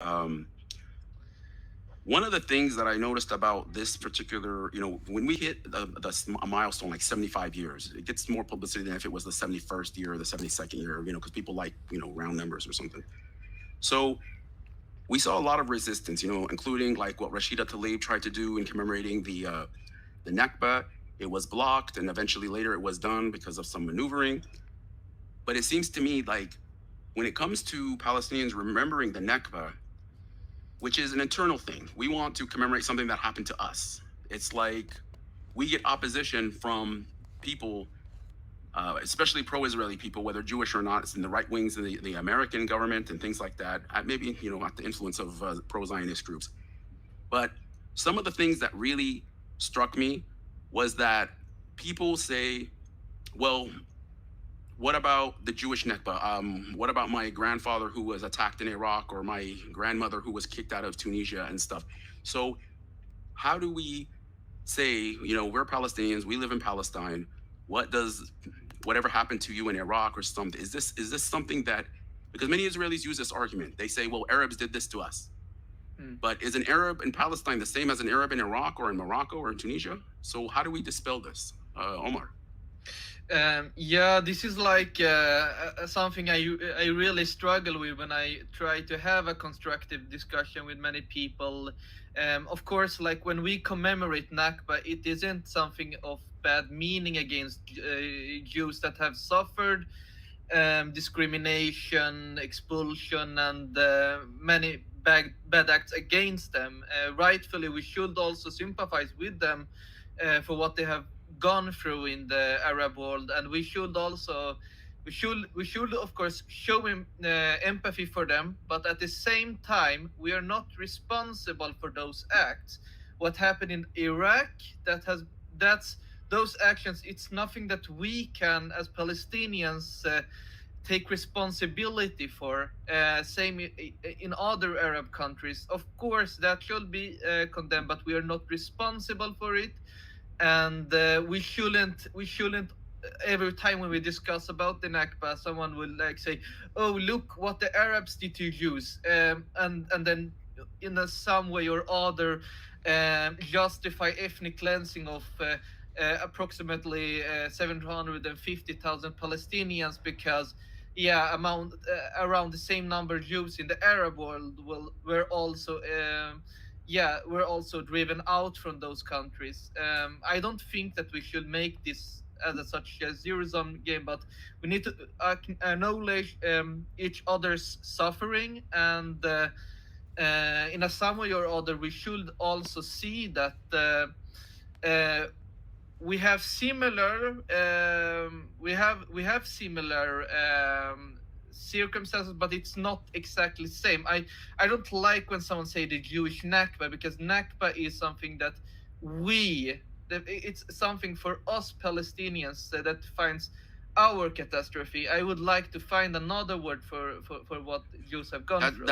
Um, One of the things that I noticed about this particular, when we hit a milestone like 75 years, it gets more publicity than if it was the 71st year or the 72nd year, because people like, round numbers or something. So we saw a lot of resistance, including like what Rashida Tlaib tried to do in commemorating the Nakba. It was blocked, and eventually later it was done because of some maneuvering. But it seems to me like when it comes to Palestinians remembering the Nakba, which is an internal thing, we want to commemorate something that happened to us. It's like we get opposition from people, especially pro-Israeli people, whether Jewish or not. It's in the right wings of the American government and things like that. Maybe at the influence of pro-Zionist groups. But some of the things that really struck me was that people say, "Well, what about the Jewish Nakba? What about my grandfather who was attacked in Iraq, or my grandmother who was kicked out of Tunisia and stuff?" So how do we say, we're Palestinians, we live in Palestine. Whatever happened to you in Iraq or something? Is this something that, because many Israelis use this argument, they say, well, Arabs did this to us. But is an Arab in Palestine the same as an Arab in Iraq or in Morocco or in Tunisia? So how do we dispel this, Omar? Yeah, this is like something I really struggle with when I try to have a constructive discussion with many people. Of course, like when we commemorate Nakba, it isn't something of bad meaning against Jews that have suffered discrimination, expulsion, and many bad acts against them. Rightfully, we should also sympathize with them for what they have gone through in the Arab world, and we should of course show empathy for them, but at the same time we are not responsible for those acts. What happened in Iraq, that's those actions, it's nothing that we can as Palestinians take responsibility for. Same in other Arab countries. Of course, that should be condemned, but we are not responsible for it, and we shouldn't. Every time when we discuss about the Nakba, someone will like say, "Oh, look what the Arabs did to Jews," and then in some way or other justify ethnic cleansing of approximately 750,000 Palestinians because, yeah, around the same number of Jews in the Arab world were also driven out from those countries. I don't think that we should make this as such a zero-sum game, but we need to acknowledge each other's suffering, and in a some way or other, we should also see that uh, we have similar circumstances, but it's not exactly the same. I don't like when someone say the Jewish Nakba, because Nakba is something that it's something for us Palestinians that defines our catastrophe. I would like to find another word for what Jews have gone through.